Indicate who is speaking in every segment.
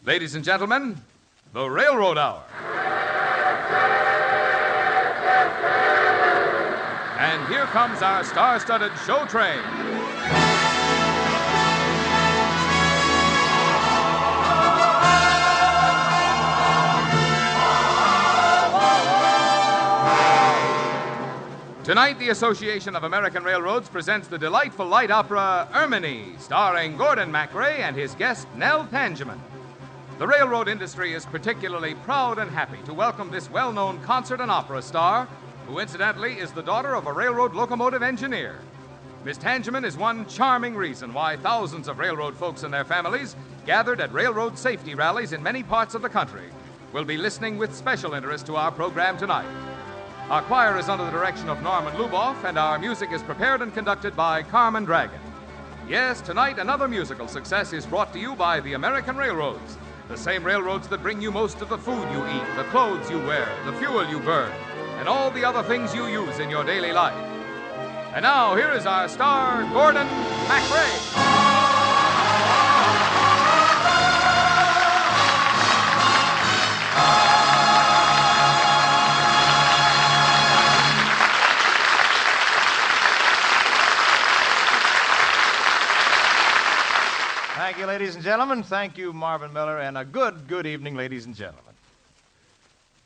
Speaker 1: Ladies and gentlemen, the Railroad Hour. And here comes our star-studded show train. Tonight, the Association of American Railroads presents the delightful light opera Erminie, starring Gordon MacRae and his guest, Nell Tangeman. The railroad industry is particularly proud and happy to welcome this well-known concert and opera star, who incidentally is the daughter of a railroad locomotive engineer. Miss Tangeman is one charming reason why thousands of railroad folks and their families gathered at railroad safety rallies in many parts of the country will be listening with special interest to our program tonight. Our choir is under the direction of Norman Luboff, and our music is prepared and conducted by Carmen Dragon. Yes, tonight another musical success is brought to you by the American Railroads, the same railroads that bring you most of the food you eat, the clothes you wear, the fuel you burn, and all the other things you use in your daily life. And now, here is our star, Gordon MacRae.
Speaker 2: Thank you, ladies and gentlemen. Thank you, Marvin Miller, and a good evening, ladies and gentlemen.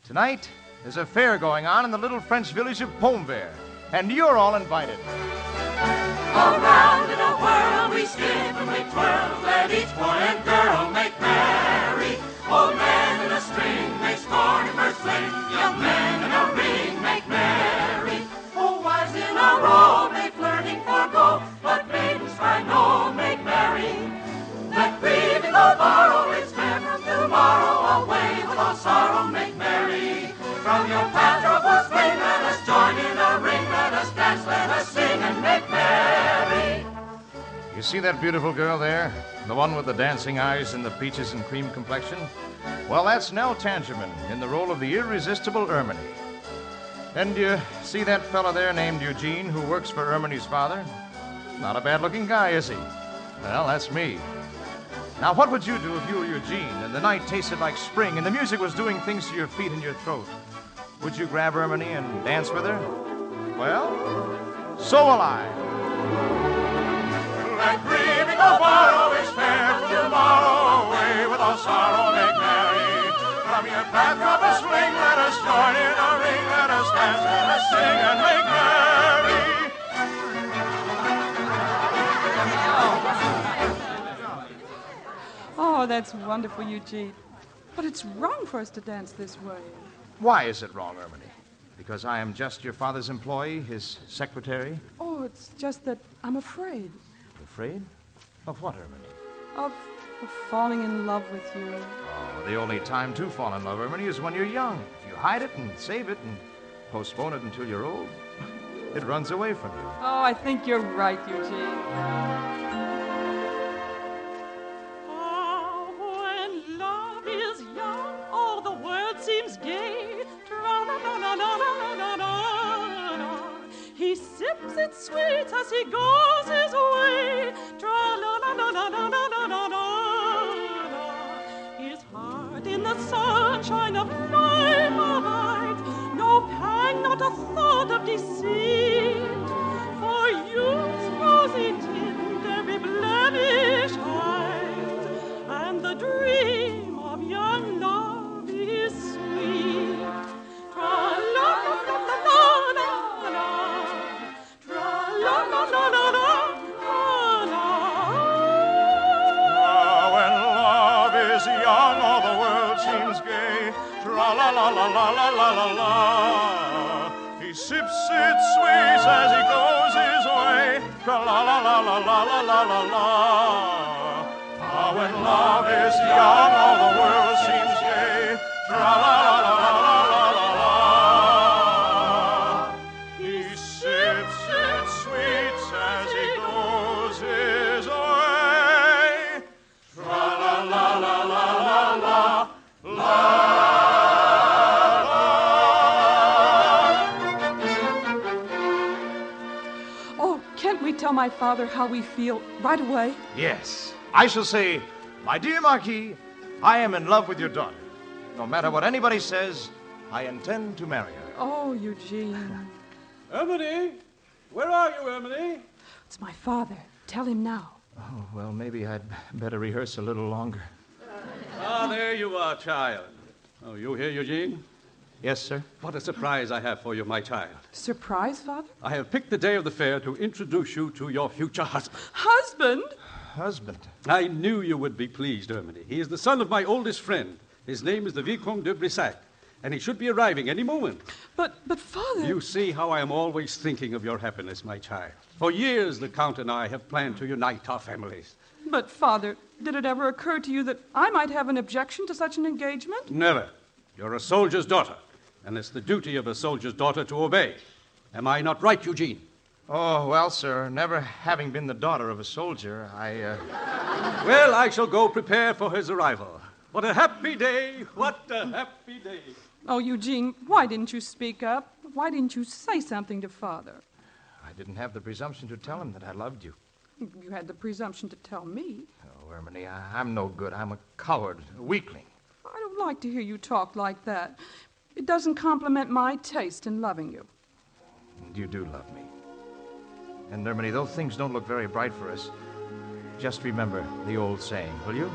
Speaker 2: Tonight, there's a fair going on in the little French village of Pomvert, and you're all invited.
Speaker 3: Around in the world we skip and we twirl, let each boy and girl make merry. Old man in a string makes corn and birds fling, young men in a ring make merry. Oh, wives in a row may flirting forego, but maidens find no make merry. Let grieving go borrow its fare from tomorrow, away with all sorrow, make merry. From your path spring, let us join in a ring, let us dance, let us sing and make merry.
Speaker 2: You see that beautiful girl there? The one with the dancing eyes and the peaches and cream complexion? Well, that's Nell Tangeman in the role of the irresistible Erminie. And you see that fella there named Eugene who works for Erminie's father? Not a bad-looking guy, is he? Well, that's me. Now, what would you do if you were Eugene and the night tasted like spring and the music was doing things to your feet and your throat? Would you grab Erminie and dance with her? Well, so will I.
Speaker 3: Let grieving go borrow its fare from tomorrow, away with all sorrow, make merry. From your path drop a swing, let us join in a ring, let us dance, let us sing and make merry.
Speaker 4: Oh, that's wonderful, Eugene. But it's wrong for us to dance this way.
Speaker 2: Why is it wrong, Erminie? Because I am just your father's employee, his secretary?
Speaker 4: Oh, it's just that I'm afraid.
Speaker 2: Afraid? Of what, Erminie?
Speaker 4: Of falling in love with you.
Speaker 2: Oh, the only time to fall in love, Erminie, is when you're young. If you hide it and save it and postpone it until you're old, it runs away from you.
Speaker 4: Oh, I think you're right, Eugene.
Speaker 5: Seems gay, tra-la-la-la-la-la-la-la-la. He sips it sweet as he goes his way, tra-la-la-la-la-la-la-la-la. His heart in the sunshine of night, no pang, not a thought of deceit. For youth's rosy tint every blemish hides, and the dream of young love is sweet. Tra-la-la-la-la-la-la, tra-la-la-la-la-la-la.
Speaker 3: When love is young, all the world seems gay. Tra-la-la-la-la-la-la-la. He sips it sweet as he goes his way. Tra-la-la-la-la-la-la-la. When love is young, all the world seems gay. Tra-la-la-la-la-la-la-la. He sips it sweet as he goes his way. Tra-la-la-la-la-la-la.
Speaker 4: Oh, can't we tell my father how we feel right away?
Speaker 2: Yes. I shall say, my dear Marquis, I am in love with your daughter. No matter what anybody says, I intend to marry her.
Speaker 4: Oh, Eugene.
Speaker 6: Erminie! Where are you, Erminie?
Speaker 4: It's my father. Tell him now.
Speaker 2: Oh, well, maybe I'd better rehearse a little longer.
Speaker 6: Ah, there you are, child. Oh, you here, Eugene?
Speaker 2: Yes, sir?
Speaker 6: What a surprise I have for you, my child.
Speaker 4: Surprise, Father?
Speaker 6: I have picked the day of the fair to introduce you to your future husband.
Speaker 4: Husband?
Speaker 2: Husband.
Speaker 6: I knew you would be pleased, Erminie. He is the son of my oldest friend. His name is the Vicomte de Brissac, and he should be arriving any moment.
Speaker 4: But Father...
Speaker 6: You see how I am always thinking of your happiness, my child. For years, the Count and I have planned to unite our families.
Speaker 4: But, Father, did it ever occur to you that I might have an objection to such an engagement?
Speaker 6: Never. You're a soldier's daughter, and it's the duty of a soldier's daughter to obey. Am I not right, Eugene?
Speaker 2: Oh, well, sir, never having been the daughter of a soldier,
Speaker 6: Well, I shall go prepare for his arrival. What a happy day! What a happy day!
Speaker 4: Oh, Eugene, why didn't you speak up? Why didn't you say something to Father?
Speaker 2: I didn't have the presumption to tell him that I loved you.
Speaker 4: You had the presumption to tell me.
Speaker 2: Oh, Erminie, I'm no good. I'm a coward, a weakling.
Speaker 4: I don't like to hear you talk like that. It doesn't compliment my taste in loving you.
Speaker 2: And you do love me. And, Erminie, though things don't look very bright for us, just remember the old saying, will you?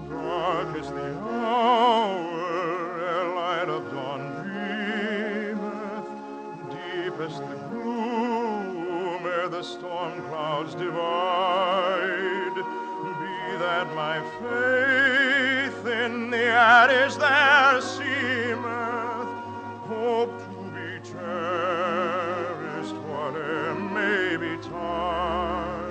Speaker 7: Dark is the hour, ere light of dawn dreameth, deep is the gloom, ere the storm clouds divide. Be that my faith in the Addis there seemeth, hope to be cherished, whate'er may betide.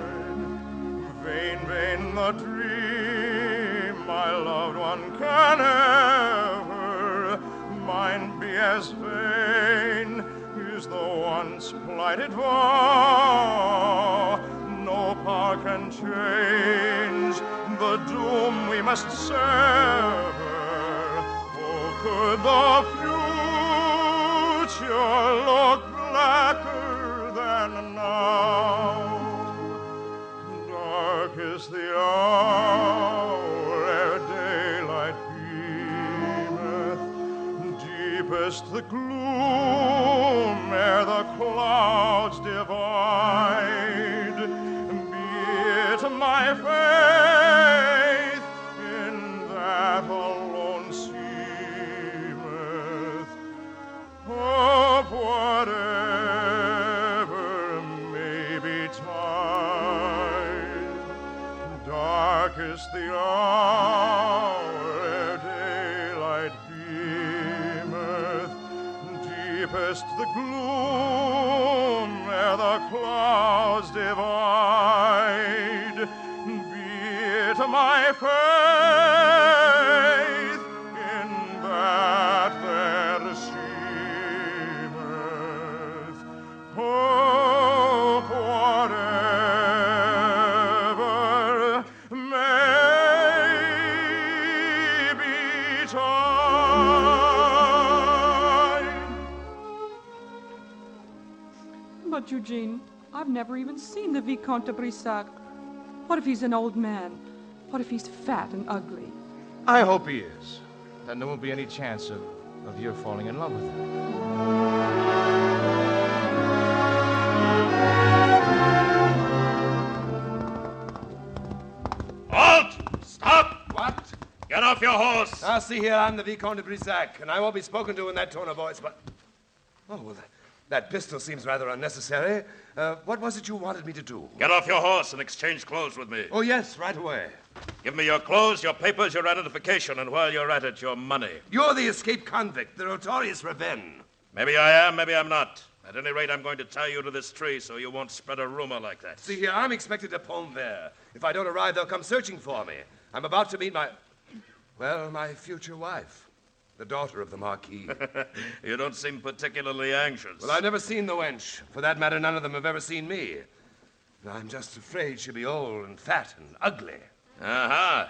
Speaker 7: Vain, vain the dream, my loved one can ever mine be as vain is the once plighted vow. No power can change the doom we must sever. Oh, could the future look blacker than now? Dark is the hour ere daylight beameth, deepest the gloom ere the clouds divide. Be it my faith in that alone seemeth, hope whatever may betide. Dark is the hour ere daylight beameth, deepest the gloom ere the clouds divide. Be it my faith in that there seemeth, hope whatever may betide.
Speaker 4: But, Eugene, I've never even seen the Vicomte de Brissac. What if he's an old man? What if he's fat and ugly?
Speaker 2: I hope he is. Then there won't be any chance of your falling in love with him.
Speaker 8: Halt! Stop! What? Get off your horse!
Speaker 9: Now, see here, I'm the Vicomte de Brissac, and I won't be spoken to in that tone of voice, but... Oh, well, that pistol seems rather unnecessary. What was it you wanted me to do?
Speaker 8: Get off your horse and exchange clothes with me.
Speaker 9: Oh, yes, right away.
Speaker 8: Give me your clothes, your papers, your identification, and while you're at it, your money.
Speaker 9: You're the escaped convict, the notorious Raven.
Speaker 8: Maybe I am, maybe I'm not. At any rate, I'm going to tie you to this tree so you won't spread a rumor like that.
Speaker 9: See here, I'm expected at Pontvert. If I don't arrive, they'll come searching for me. I'm about to meet my future wife, the daughter of the Marquis.
Speaker 8: You don't seem particularly anxious.
Speaker 9: Well, I've never seen the wench. For that matter, none of them have ever seen me. I'm just afraid she'll be old and fat and ugly.
Speaker 8: Aha.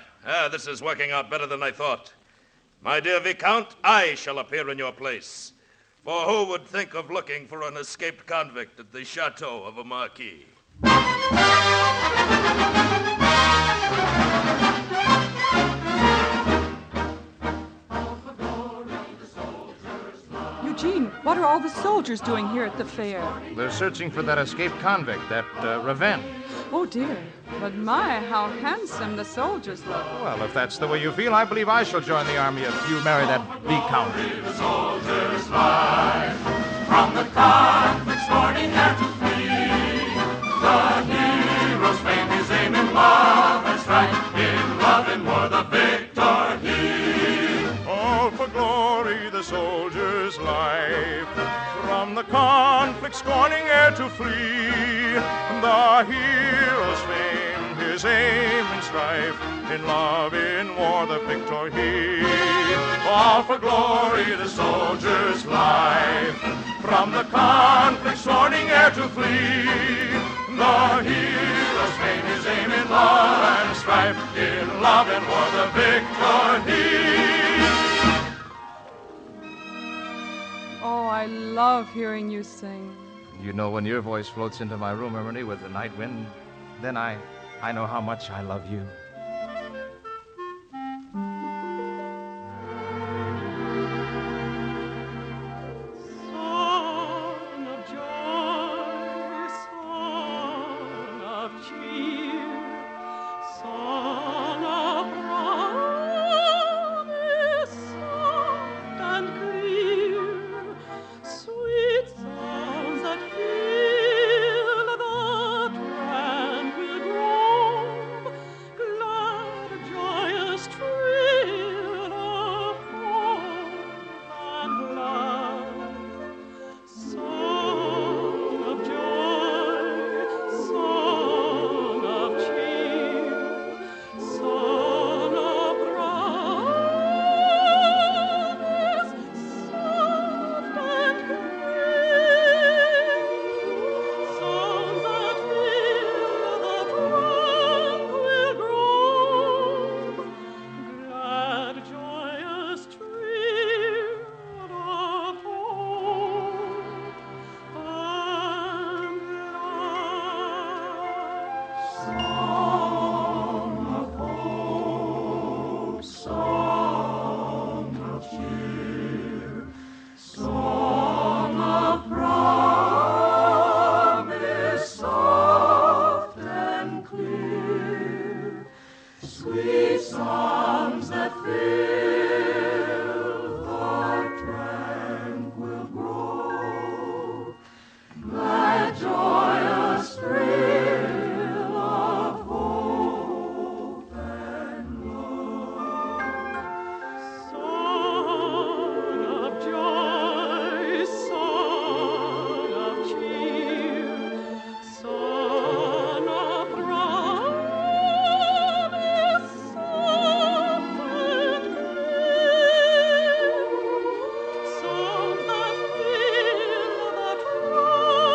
Speaker 8: This is working out better than I thought. My dear Viscount, I shall appear in your place. For who would think of looking for an escaped convict at the chateau of a Marquis?
Speaker 4: all the soldiers doing here at the fair?
Speaker 2: They're searching for that escaped convict, that Revenge.
Speaker 4: Oh, dear. But my, how handsome the soldiers look.
Speaker 2: Well, if that's the way you feel, I believe I shall join the army if you marry that Viscount.
Speaker 3: The soldier's life from the conflict scorning there to flee. The hero's fame, his aim in love and strife, in love and war the victor he.
Speaker 7: All for glory, the soldier's life from the conflict scorning e'er to flee. The hero's fame, his aim in strife, in love, in war, the victor he. All for glory, the soldier's life from the conflict scorning e'er to flee. The hero's fame, his aim in love and strife, in love and war, the victor he.
Speaker 4: Oh, I love hearing you sing.
Speaker 2: You know, when your voice floats into my room, Erminie, with the night wind, then I know how much I love you.
Speaker 5: Song of joy, song of cheer, song of promise, soft and clear, sweet sounds that fill the tranquil grove, glad joyous trill of hope and love. Song of joy, song of cheer, song of promise, soft and clear, songs that fill the tranquil grove, glad joyous trill of hope and love. Song of cheer, song of promise, soft and clear, sweet songs that fill our tranquil grove, glad joyous thrill of hope and love. Song of joy, song of cheer, song of promise, soft and clear, songs that fill the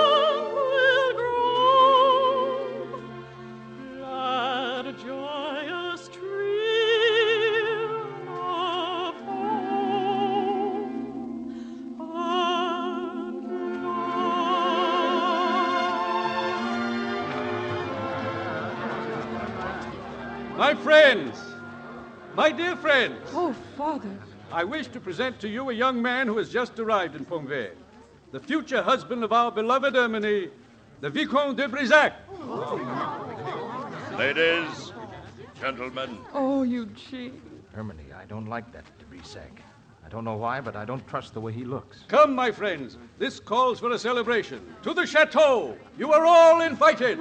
Speaker 5: tranquil grove, glad joyous trill of hope and
Speaker 6: My friends, my dear friends,
Speaker 4: Oh, Father.
Speaker 6: I wish to present to you a young man who has just arrived in Pontverre, the future husband of our beloved Erminie, the Vicomte de Brisac.
Speaker 8: Ladies, gentlemen,
Speaker 4: Oh, Eugene.
Speaker 2: Erminie, I don't like that de Brisac. I don't know why, but I don't trust the way he looks.
Speaker 6: Come, my friends, this calls for a celebration. To the chateau! You are all invited!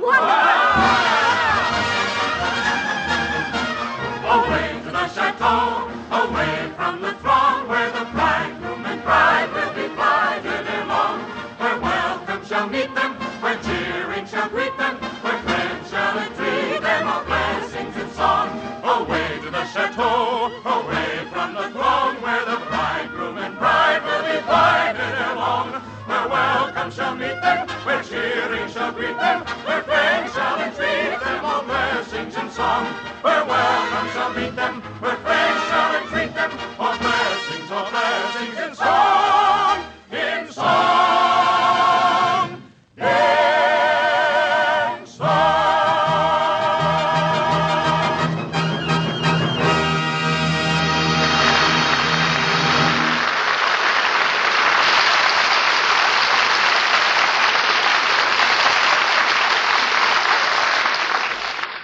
Speaker 3: Away to the chateau, away from the throng, where the bridegroom and bride will be glided along, where welcome shall meet them, where cheering shall greet them, where friends shall entreat them, all blessings and song. Away to the chateau, away from the throng, where the bridegroom and bride will be glided along, where welcome shall meet them, where cheering shall greet them, where friends shall entreat them, all blessings and song. Where welcome shall meet them, where friends shall entreat them, all blessings in song, in song, in song.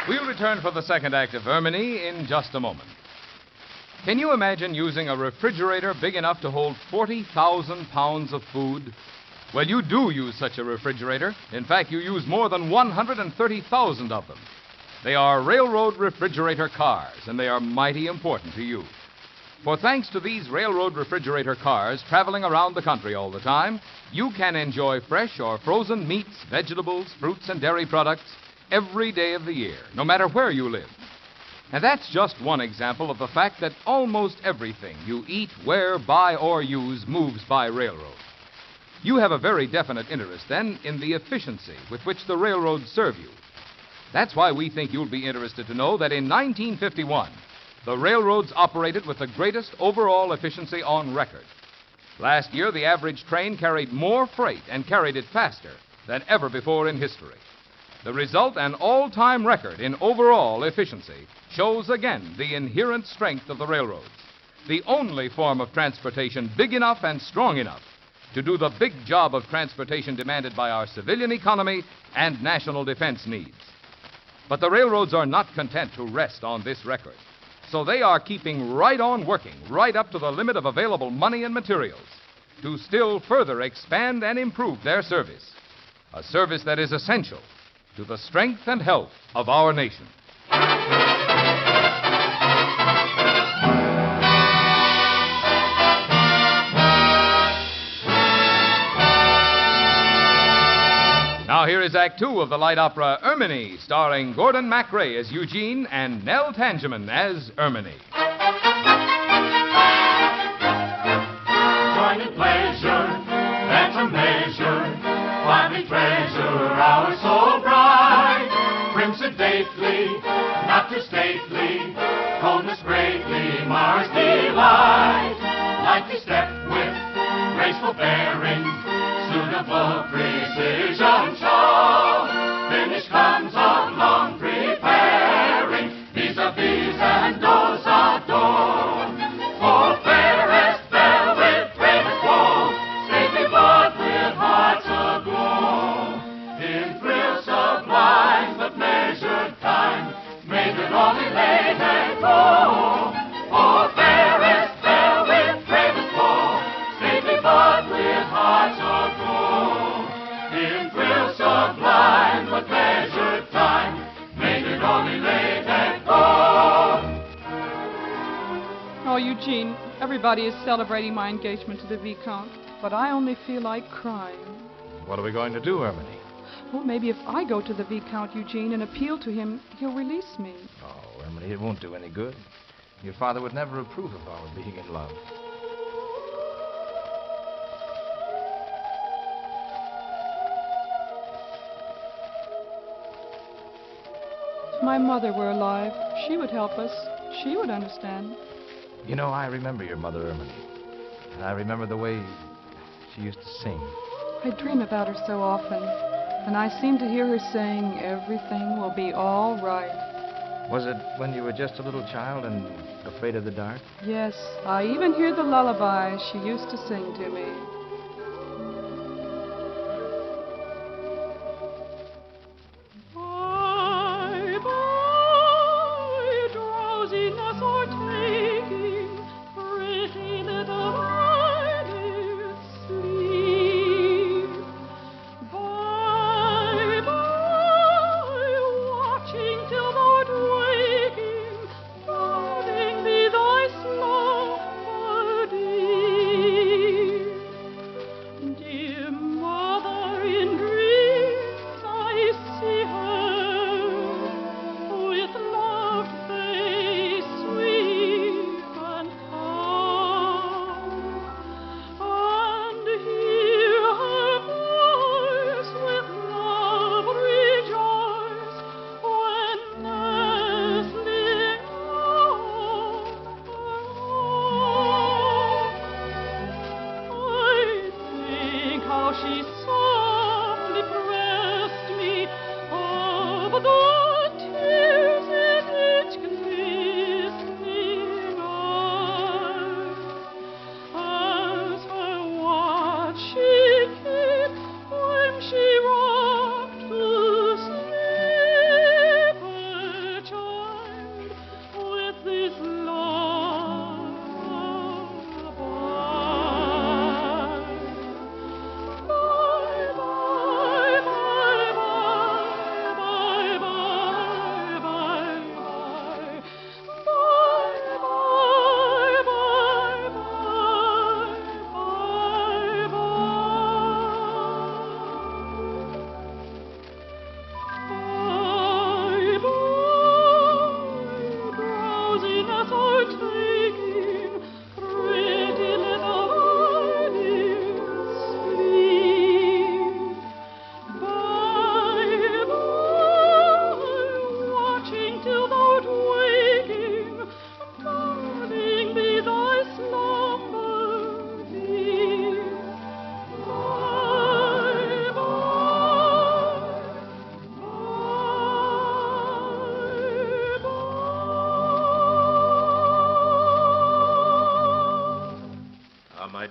Speaker 1: We'll return for the second act of Erminie in just a moment. Can you imagine using a refrigerator big enough to hold 40,000 pounds of food? Well, you do use such a refrigerator. In fact, you use more than 130,000 of them. They are railroad refrigerator cars, and they are mighty important to you. For thanks to these railroad refrigerator cars traveling around the country all the time, you can enjoy fresh or frozen meats, vegetables, fruits, and dairy products every day of the year, no matter where you live. And that's just one example of the fact that almost everything you eat, wear, buy, or use moves by railroad. You have a very definite interest, then, in the efficiency with which the railroads serve you. That's why we think you'll be interested to know that in 1951, the railroads operated with the greatest overall efficiency on record. Last year, the average train carried more freight and carried it faster than ever before in history. The result, an all-time record in overall efficiency, shows again the inherent strength of the railroads, the only form of transportation big enough and strong enough to do the big job of transportation demanded by our civilian economy and national defense needs. But the railroads are not content to rest on this record, so they are keeping right on working, right up to the limit of available money and materials, to still further expand and improve their service, a service that is essential to the strength and health of our nation. Now here is Act Two of the light opera Erminie, starring Gordon MacRae as Eugene and Nell Tangeman as Erminie.
Speaker 3: Join in pleasure, that's a measure, while we treasure our soul bright. Prim sedately, not too stately, coldness greatly mars delight. Lightly step with graceful bearing, suitable precision show. Finish comes of long preparing, vis-a-vis and those adore. For fairest belle with bravest woe, stately but with hearts aglow. In thrill sublime but measured time, made it only late and go. For fairest belle with bravest woe, stately but with hearts aglow. In thrill sublime but measured time, made it only late and go.
Speaker 4: Oh, Eugene, everybody is celebrating my engagement to the Vicomte, but I only feel like crying.
Speaker 2: What are we going to do, Erminie?
Speaker 4: Well, maybe if I go to the Vicomte, Eugene, and appeal to him, he'll release me.
Speaker 2: Oh, Erminie, it won't do any good. Your father would never approve of our being in love.
Speaker 4: If my mother were alive, she would help us. She would understand.
Speaker 2: You know, I remember your mother, Erminie. And I remember the way she used to sing.
Speaker 4: I dream about her so often, and I seem to hear her saying, everything will be all right.
Speaker 2: Was it when you were just a little child and afraid of the dark?
Speaker 4: Yes, I even hear the lullaby she used to sing to me.
Speaker 5: Bye-bye, drowsiness o'ertaking, pretty little eyelids sleep. Bye-bye, watching till thou'rt waking, guarding thee thy slumber deep.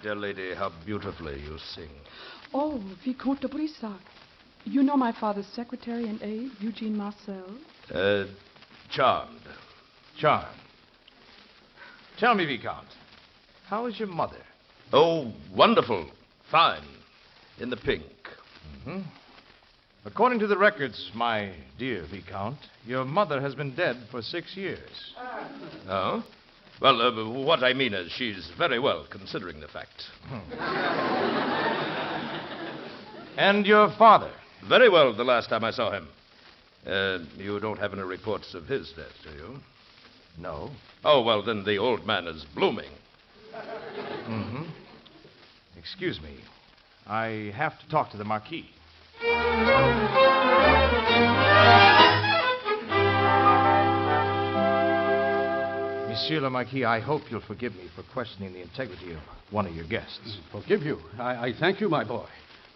Speaker 8: dear lady, how beautifully you sing.
Speaker 4: Oh, Vicomte de Brissac. You know my father's secretary and aide, Eugene Marcel?
Speaker 8: Charmed.
Speaker 2: Charmed. Tell me, Viscount, how is your mother?
Speaker 8: Oh, wonderful. Fine. In the pink.
Speaker 2: Mm-hmm. According to the records, my dear Viscount, your mother has been dead for 6 years.
Speaker 8: Oh? Well, what I mean is she's very well, considering the fact.
Speaker 2: And your father?
Speaker 8: Very well the last time I saw him. You don't have any reports of his death, do you?
Speaker 2: No.
Speaker 8: Oh, well, then the old man is blooming.
Speaker 2: Mm-hmm. Excuse me. I have to talk to the Marquis. Monsieur le Marquis, I hope you'll forgive me for questioning the integrity of one of your guests.
Speaker 6: Forgive you. I thank you, my boy.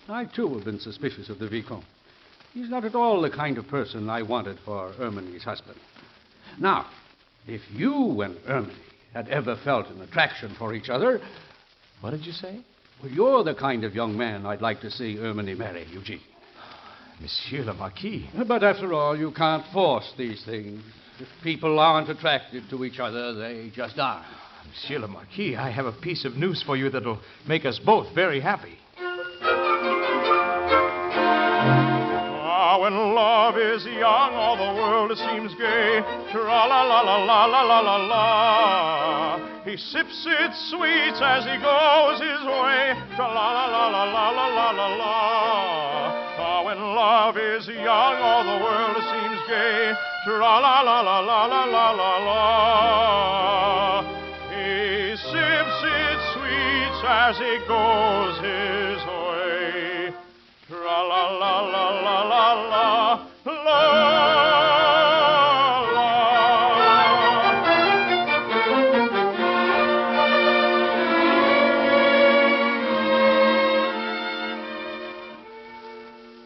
Speaker 6: I, too, have been suspicious of the Vicomte. He's not at all the kind of person I wanted for Erminie's husband. Now, if you and Erminie had ever felt an attraction for each other...
Speaker 2: What did you say?
Speaker 6: Well, you're the kind of young man I'd like to see Erminie marry, Eugene.
Speaker 2: Monsieur le Marquis.
Speaker 6: But after all, you can't force these things. If people aren't attracted to each other, they just aren't.
Speaker 2: Monsieur le Marquis, I have a piece of news for you that'll make us both very happy.
Speaker 7: When love is young, all the world seems gay. Tra-la-la-la-la-la-la-la-la. He sips its sweets as he goes his way. Tra-la-la-la-la-la-la-la-la. When love is young, all the world seems gay. Tra-la-la-la-la-la-la-la. He sips its sweets as he goes his way. Tra-la-la-la-la-la-la-la.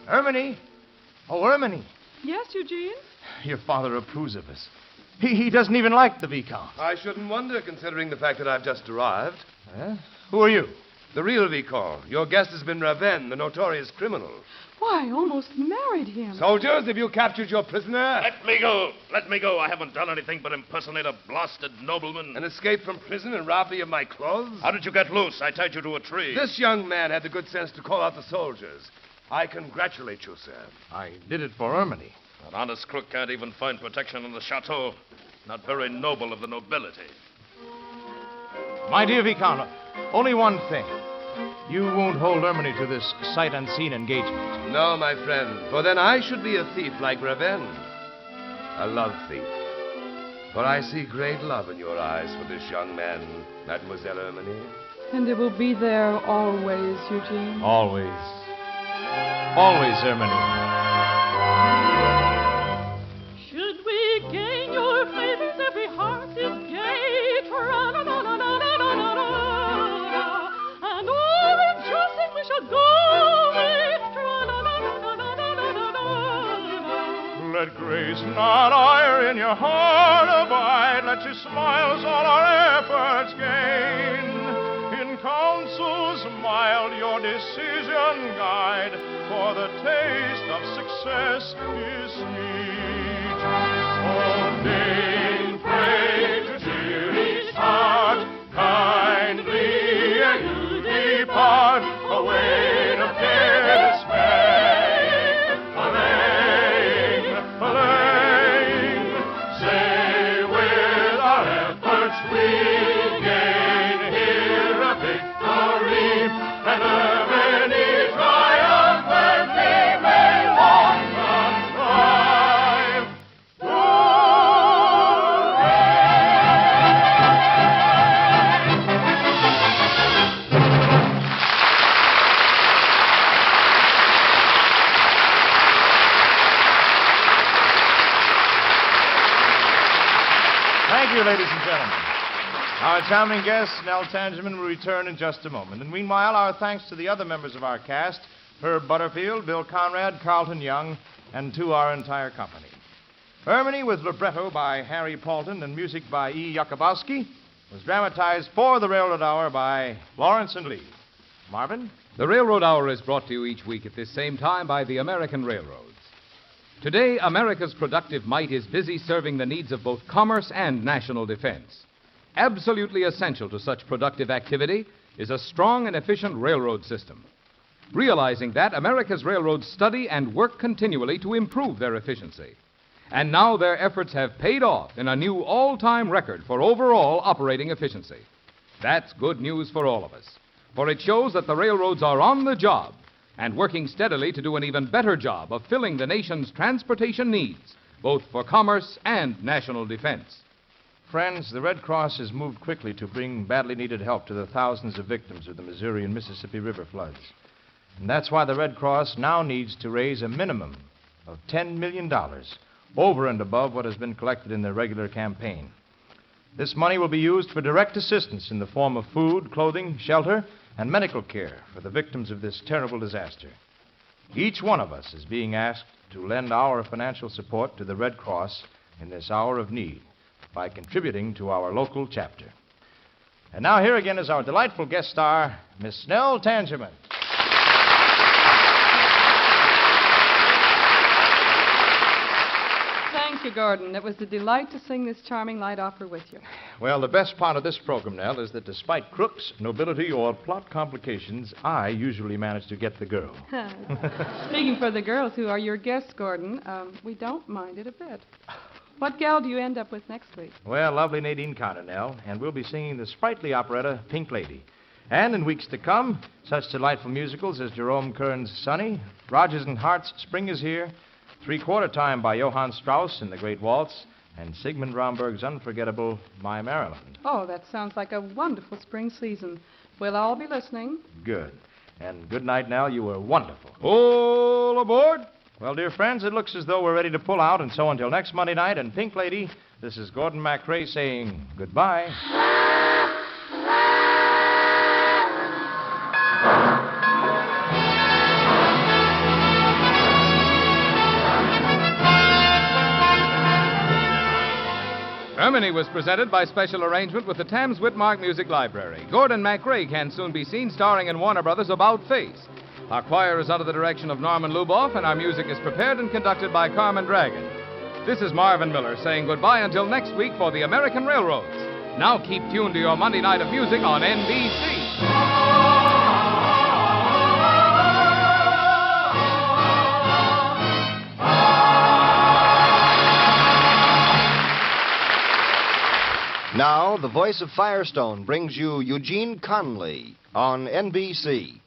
Speaker 2: Erminie! Oh, Erminie!
Speaker 4: Yes, Eugene?
Speaker 2: Your father approves of us. He doesn't even like the Viscount.
Speaker 9: I shouldn't wonder, considering the fact that I've just arrived.
Speaker 2: Who are you?
Speaker 9: The real Vicomte. Your guest has been Ravenne, the notorious criminal.
Speaker 4: Why, I almost married him.
Speaker 9: Soldiers, have you captured your prisoner?
Speaker 8: Let me go. Let me go. I haven't done anything but impersonate a blasted nobleman.
Speaker 9: And escape from prison and rob me of my clothes?
Speaker 8: How did you get loose? I tied you to a tree.
Speaker 9: This young man had the good sense to call out the soldiers. I congratulate you, sir.
Speaker 2: I did it for Erminie.
Speaker 8: An honest crook can't even find protection in the chateau. Not very noble of the nobility.
Speaker 2: My dear Viscount, only one thing. You won't hold Erminie to this sight-unseen engagement.
Speaker 9: No, my friend, for then I should be a thief like Ravenne. A love thief. For I see great love in your eyes for this young man, Mademoiselle Erminie.
Speaker 4: And it will be there always, Eugene.
Speaker 2: Always. Always, Erminie.
Speaker 5: Should we gain your favors, every heart is gay. Tra-la-la-la-la-la-la-la-la. And all rejoicing we shall go away. Tra-la-la-la-la-la-la-la.
Speaker 7: Let grace not ire in your heart abide. Let your smiles all our efforts gain. In counsels mild your decision guide, for the taste of success is sweet. Ordain, pray to cheer each heart, kindly you depart, away to care dismay. Alain, Alain, say with our efforts we gain here a victory, and Erminie triumphantly may long thrive.
Speaker 2: Thank you, ladies and gentlemen. Our charming guest, Nell Tangeman, will return in just a moment. And meanwhile, our thanks to the other members of our cast, Herb Butterfield, Bill Conrad, Carlton Young, and to our entire company. Erminie, with libretto by Harry Paulton and music by E. Jakubowski, was dramatized for the Railroad Hour by Lawrence and Lee. Marvin?
Speaker 1: The Railroad Hour is brought to you each week at this same time by the American Railroads. Today, America's productive might is busy serving the needs of both commerce and national defense. Absolutely essential to such productive activity is a strong and efficient railroad system. Realizing that, America's railroads study and work continually to improve their efficiency. And now their efforts have paid off in a new all-time record for overall operating efficiency. That's good news for all of us, for it shows that the railroads are on the job and working steadily to do an even better job of filling the nation's transportation needs, both for commerce and national defense.
Speaker 2: Friends, the Red Cross has moved quickly to bring badly needed help to the thousands of victims of the Missouri and Mississippi River floods. And that's why the Red Cross now needs to raise a minimum of $10 million over and above what has been collected in their regular campaign. This money will be used for direct assistance in the form of food, clothing, shelter, and medical care for the victims of this terrible disaster. Each one of us is being asked to lend our financial support to the Red Cross in this hour of need by contributing to our local chapter. And now here again is our delightful guest star, Miss Nell Tangerman.
Speaker 4: Thank you, Gordon. It was a delight to sing this charming light opera with you.
Speaker 2: Well, the best part of this program, Nell, is that despite crooks, nobility, or plot complications, I usually manage to get the girl.
Speaker 4: Speaking for the girls who are your guests, Gordon, we don't mind it a bit. What gal do you end up with next week?
Speaker 2: Well, lovely Nadine Carter, Nell, and we'll be singing the sprightly operetta Pink Lady. And in weeks to come, such delightful musicals as Jerome Kern's Sonny, Rodgers and Hart's Spring is Here, Three-Quarter Time by Johann Strauss in the Great Waltz, and Sigmund Romberg's unforgettable My Maryland.
Speaker 4: Oh, that sounds like a wonderful spring season. We'll all be listening.
Speaker 2: Good. And good night, Nell. You were wonderful.
Speaker 1: All aboard!
Speaker 2: Well, dear friends, it looks as though we're ready to pull out, and so until next Monday night, and Pink Lady, this is Gordon MacRae saying goodbye.
Speaker 1: Erminie was presented by special arrangement with the Thames Whitmark Music Library. Gordon MacRae can soon be seen starring in Warner Brothers' About Face. Our choir is under the direction of Norman Luboff, and our music is prepared and conducted by Carmen Dragon. This is Marvin Miller saying goodbye until next week for the American Railroads. Now keep tuned to your Monday night of music on NBC.
Speaker 10: Now, the voice of Firestone brings you Eugene Conley on NBC.